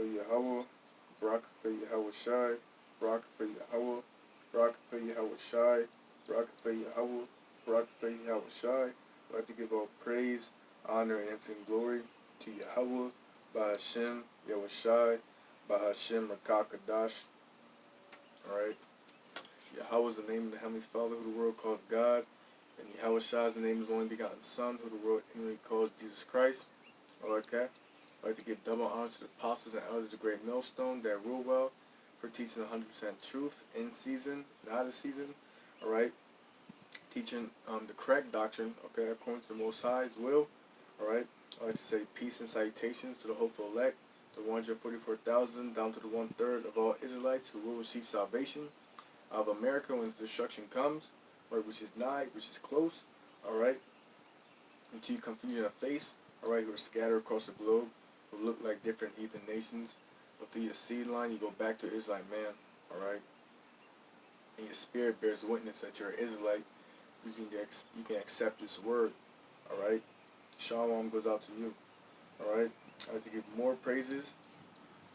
Yahweh, Barakatha Yahweh Shai, Barakatha Yahweh, Barakatha Yahweh Shai, Barakatha Yahweh, Barakatha Yahweh Shai. I'd like to give all praise, honor, and infinite glory to Yahweh, Bahashem, Yahweh Shai, Bahashem, Rakakadash. Alright. Yahweh is the name of the Heavenly Father who the world calls God. And Yahweh Shai is the name of his only begotten Son who the world inwardly calls Jesus Christ. Okay. I'd like to give double honor to the apostles and elders of the great millstone that rule well for teaching 100% truth in season and out of season. Alright. Teaching the correct doctrine, okay, according to the Most High's will. Alright. I'd like to say peace and salutations to the hopeful elect, the 144,000 down to the 1/3 of all Israelites who will receive salvation of America when destruction comes, right, which is nigh, which is close, alright, until you confusion of face, alright, who are scattered across the globe, who look like different heathen nations, but through your seed line, you go back to Israelite man, alright, and your spirit bears witness that you're an Israelite, because you can accept this word, alright. Shalom goes out to you, alright. I like to give more praises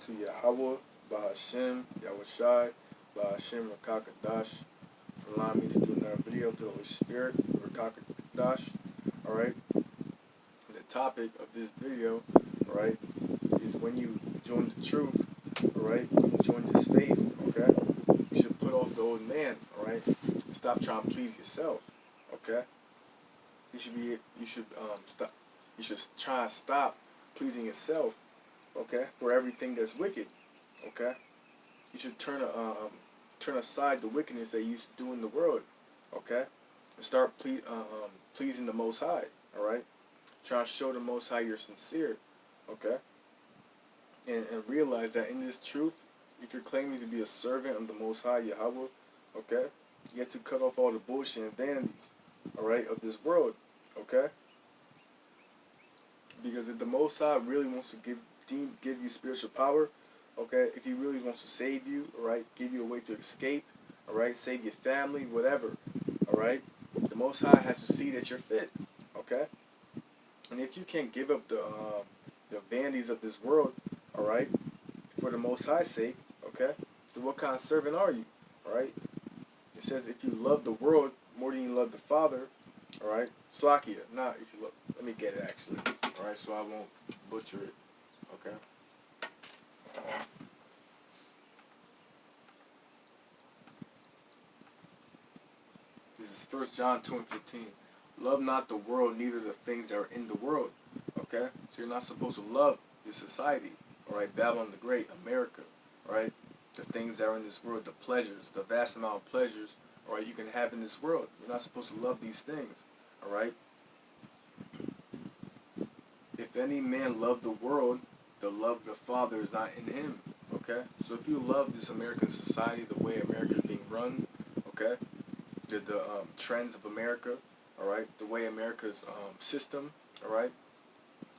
to Yahweh, Bahashem, Yahweh Shai, Bahashem, Rakakadash, for allowing me to do another video to the Holy Spirit, Rakakadash, alright. The topic of this video, alright, is when you join the truth, alright, when you join this faith, okay, you should put off the old man, alright, and stop trying to please yourself, okay. You should try to stop pleasing yourself, okay, for everything that's wicked, okay. You should turn aside the wickedness that you used to do in the world, okay, and start pleasing the Most High, all right. Try to show the Most High you're sincere, okay, and realize that in this truth, if you're claiming to be a servant of the Most High Yahweh, okay, you have to cut off all the bullshit and vanities, all right, of this world, okay. Because if the Most High really wants to give you spiritual power, okay, if he really wants to save you, alright, give you a way to escape, alright, save your family, whatever, alright, the Most High has to see that you're fit, okay. And if you can't give up the vanities of this world, alright, for the Most High's sake, okay, then what kind of servant are you, alright? It says if you love the world more than you love the Father, alright, Slakia, not if you love, let me get it actually, alright, so I won't butcher it, okay? This is 1 John 2:15. Love not the world, neither the things that are in the world, okay? So you're not supposed to love this society, alright, Babylon the Great, America, alright? The things that are in this world, the pleasures, the vast amount of pleasures, alright, you can have in this world. You're not supposed to love these things, alright? If any man love the world, the love of the Father is not in him, okay? So if you love this American society, the way America is being run, okay? The trends of America, alright? The way America's system, alright,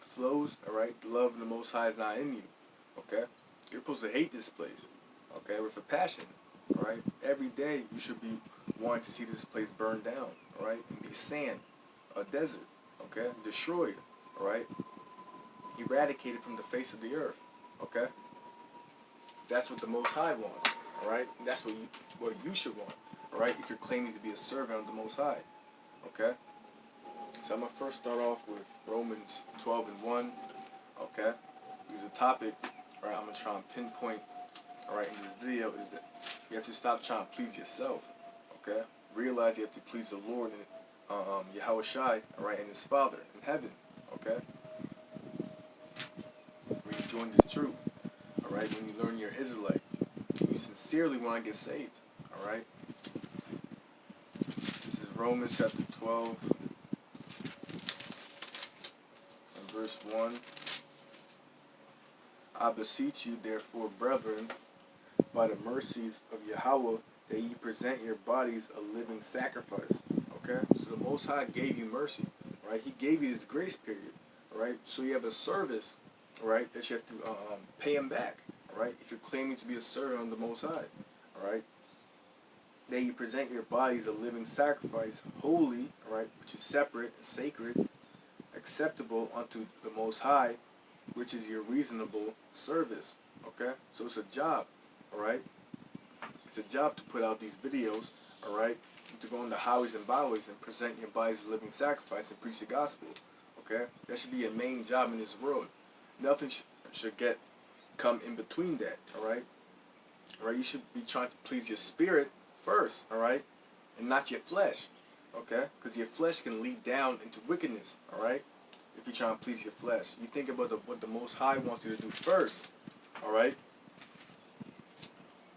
flows, alright? The love of the Most High is not in you, okay? You're supposed to hate this place, okay, with a passion, alright? Every day you should be wanting to see this place burned down, alright? And be sand, a desert, okay? Destroyed, alright? Eradicated from the face of the earth, okay? That's what the Most High wants, alright? And that's what you should want, alright? If you're claiming to be a servant of the Most High, okay? So I'm going to first start off with Romans 12:1, okay? Because the topic, alright, I'm going to try and pinpoint, alright, in this video is that you have to stop trying to please yourself, okay? Realize you have to please the Lord and Yahweh Shai, alright, and his Father in heaven, okay? When you join this truth, alright, when you learn you're Israelite, and you sincerely want to get saved, alright? This is Romans chapter 12 and verse 1. I beseech you, therefore, brethren, by the mercies of Yahweh, that ye present your bodies a living sacrifice. Okay? So the Most High gave you mercy, right? He gave you this grace period, right? So you have a service, right, that you have to pay him back, right? If you're claiming to be a servant of the Most High, right? That you present your bodies a living sacrifice, holy, right, which is separate and sacred, acceptable unto the Most High, which is your reasonable service, Okay? So it's a job, all right? It's a job to put out these videos, all right? To go on the highways and byways and present your body as a living sacrifice and preach the gospel, okay? That should be a main job in this world. Nothing should come in between that, all right? All right? You should be trying to please your spirit first, all right? And not your flesh, okay? Because your flesh can lead down into wickedness, all right? If you're trying to please your flesh. You think about what the Most High wants you to do first, all right?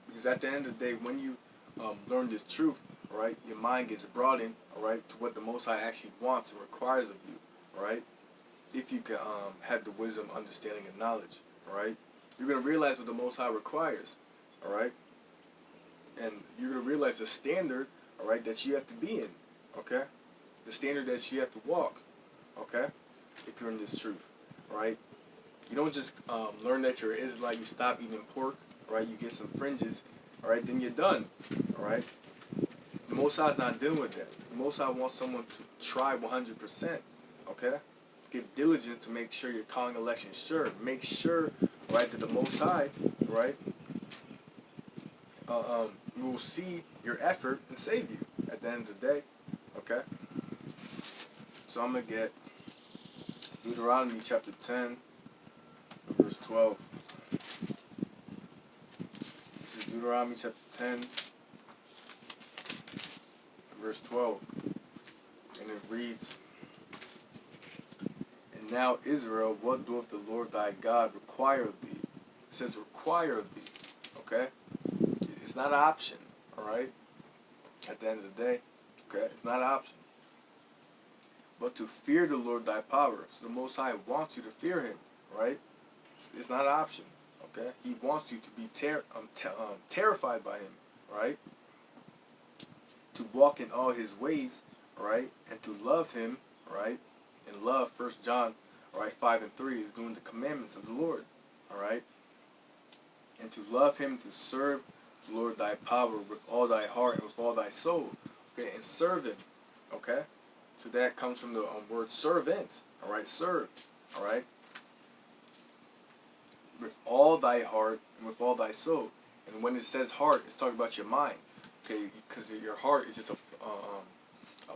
Because at the end of the day, when you learn this truth, all right, your mind gets broadened, all right, to what the Most High actually wants and requires of you, all right? If you can have the wisdom, understanding, and knowledge, all right? You're going to realize what the Most High requires, all right? And you're going to realize the standard, all right, that you have to be in, okay? The standard that you have to walk, okay? If you're in this truth, all right? You don't just learn that you're an Israelite, you stop eating pork, all right? You get some fringes, all right? Then you're done, all right? The Most High's not dealing with that. The Most High wants someone to try 100%, okay? Give diligence to make sure your calling election sure. Make sure, right, that the Most High, right, will see your effort and save you at the end of the day, okay? So I'm going to get Deuteronomy chapter 10, verse 12. This is Deuteronomy chapter 10, verse 12. And it reads, "And now, Israel, what doth the Lord thy God require of thee?" It says require of thee, okay? It's not an option, all right? At the end of the day, okay? It's not an option. But to fear the Lord thy power. So the Most High wants you to fear him, right? It's not an option, okay? He wants you to be terrified by him, right? To walk in all his ways, right? And to love him, right? And love, 1 John, all right, 5 and 3 is doing the commandments of the Lord, all right? And to love him, to serve the Lord thy power with all thy heart and with all thy soul, okay? And serve him, okay? So that comes from the word servant, all right? Serve, all right? With all thy heart and with all thy soul. And when it says heart, it's talking about your mind, okay? Because your heart is just a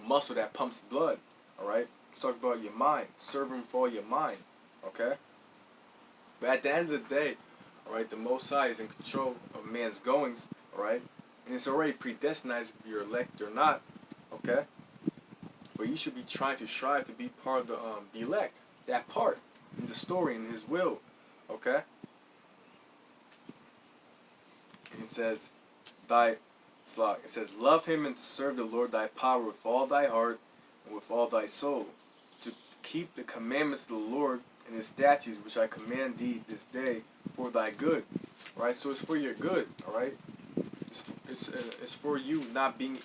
muscle that pumps blood, all right? It's talking about your mind. Serve him for all your mind, okay? But at the end of the day, all right, the Most High is in control of man's goings, all right? And it's already predestined if you're elect or not, okay? But you should be trying to strive to be part of the elect, that part in the story, in his will, okay? And it says, it says, love him and serve the Lord thy power with all thy heart and with all thy soul, to keep the commandments of the Lord and his statutes which I command thee this day for thy good. All right, so it's for your good. All right, it's for you not being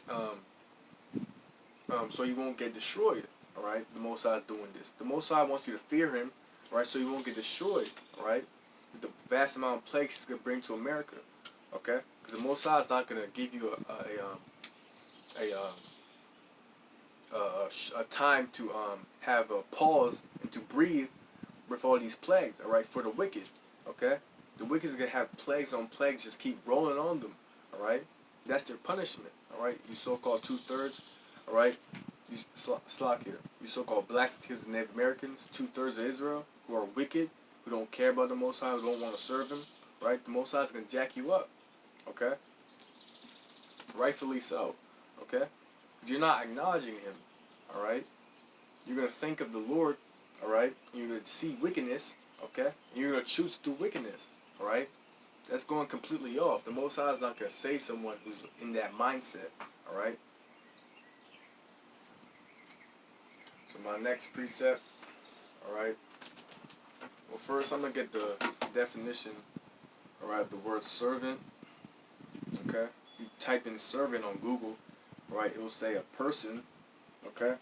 so you won't get destroyed. All right, the Most High is doing this. The Most High wants you to fear him. All right, so you won't get destroyed. All right, with the vast amount of plagues he's gonna bring to America. Okay, because the Most High is not gonna give you a time to have a pause and to breathe with all these plagues, all right, for the wicked, okay? The wicked is going to have plagues on plagues, just keep rolling on them, all right? That's their punishment, all right? You so-called two-thirds, all right? You slack here. You so-called blacks, Latins, and Native Americans, two-thirds of Israel, who are wicked, who don't care about the Most High, who don't want to serve him, right? The Most High is going to jack you up, okay? Rightfully so, okay? Because you're not acknowledging him, all right? You're going to think of the Lord, all right? You're going to see wickedness, okay? And you're going to choose to do wickedness, all right? That's going completely off. The Most High is not going to save someone who's in that mindset, all right? So my next precept, all right? Well, first I'm going to get the definition, all right, of the word servant, okay? You type in servant on Google, all right? It will say a person, okay,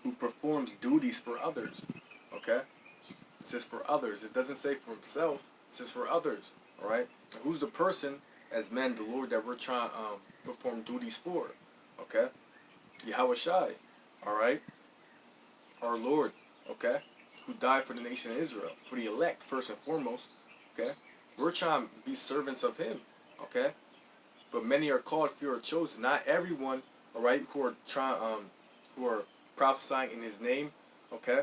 who performs duties for others, okay? It says for others. It doesn't say for himself. It says for others, all right? And who's the person as men, the Lord, that we're trying to perform duties for, okay? Yahweh Shai, all right? Our Lord, okay? Who died for the nation of Israel, for the elect, first and foremost, okay? We're trying to be servants of Him, okay? But many are called, few are chosen. Not everyone, all right, who are prophesying in His name, okay,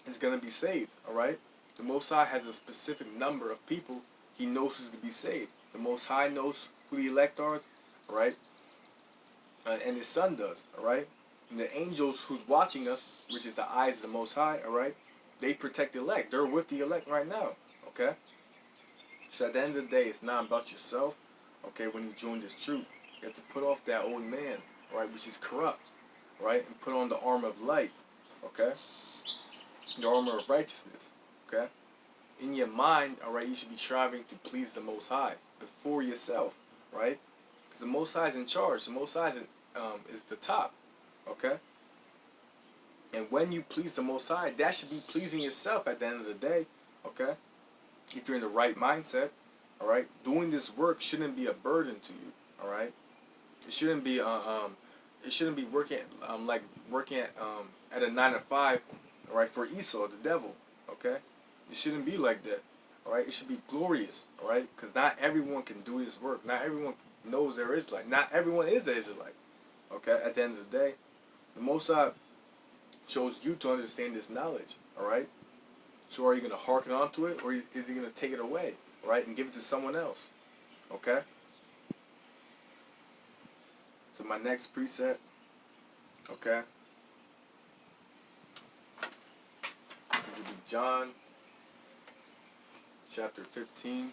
is gonna be saved, all right. The Most High has a specific number of people He knows who's gonna be saved. The Most High knows who the elect are, all right, and His Son does, all right. And the angels who's watching us, which is the eyes of the Most High, all right, they protect the elect. They're with the elect right now, okay. So at the end of the day, it's not about yourself, okay. When you join this truth, you have to put off that old man, right, which is corrupt, right, and put on the armor of light, okay, the armor of righteousness, okay. In your mind, all right, you should be striving to please the Most High before yourself, right? Because the Most High is in charge. The Most High is the top, okay. And when you please the Most High, that should be pleasing yourself at the end of the day, okay. If you're in the right mindset, all right, doing this work shouldn't be a burden to you, all right. It shouldn't be working like working at a 9 to 5, all right, for Esau, the devil, okay. It shouldn't be like that, all right. It should be glorious, all right, because not everyone can do this work. Not everyone knows there is light. Not everyone is an Israelite, okay. At the end of the day, the Most High chose you to understand this knowledge, all right. So are you going to hearken on to it, or is He going to take it away, right, and give it to someone else, okay? So my next precept, okay, it will be John chapter 15.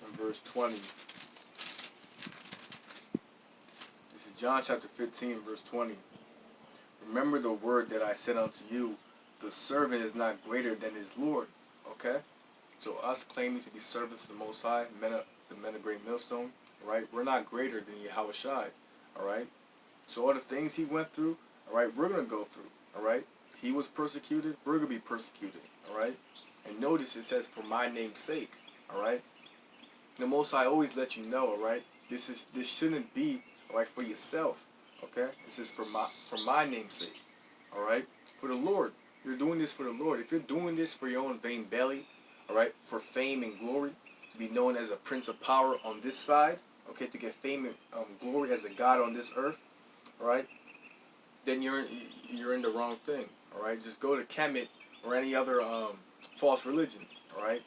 And verse 20. This is John chapter 15, verse 20. Remember the word that I said unto you, the servant is not greater than his Lord, okay? So us claiming to be servants of the Most High, the men of great millstone, right? We're not greater than Yahweh Shai, all right? So all the things He went through, all right, we're going to go through, all right? He was persecuted, we're going to be persecuted, all right? And notice it says, for my name's sake, all right? The Most High always let you know, all right? This shouldn't be, all right, for yourself, okay? It says for my name's sake, all right? For the Lord. You're doing this for the Lord. If you're doing this for your own vain belly, all right, for fame and glory, to be known as a prince of power on this side, okay, to get fame and glory as a God on this earth, all right, then you're in the wrong thing, all right? Just go to Kemet or any other false religion, all right?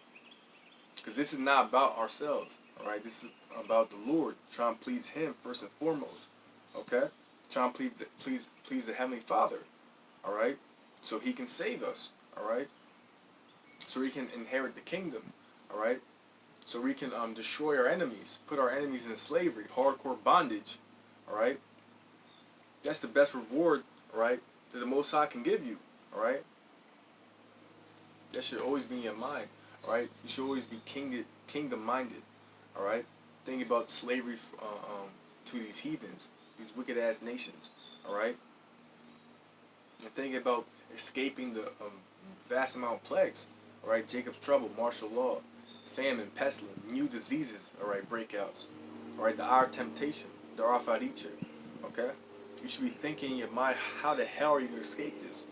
Because this is not about ourselves, all right? This is about the Lord, trying to please Him first and foremost, okay? Trying to please the Heavenly Father, all right? So He can save us, all right? So we can inherit the kingdom, all right? So we can destroy our enemies, put our enemies in slavery, hardcore bondage, all right? That's the best reward, all right, that the Most High can give you, all right? That should always be in your mind, all right? You should always be kingdom-minded, all right? Think about slavery to these heathens, these wicked-ass nations, all right? And think about escaping the vast amount of plagues, all right? Jacob's trouble, martial law, famine, pestilence, new diseases, all right, breakouts, all right? The hour of temptation, the Arafat okay? You should be thinking in your mind, how the hell are you going to escape this?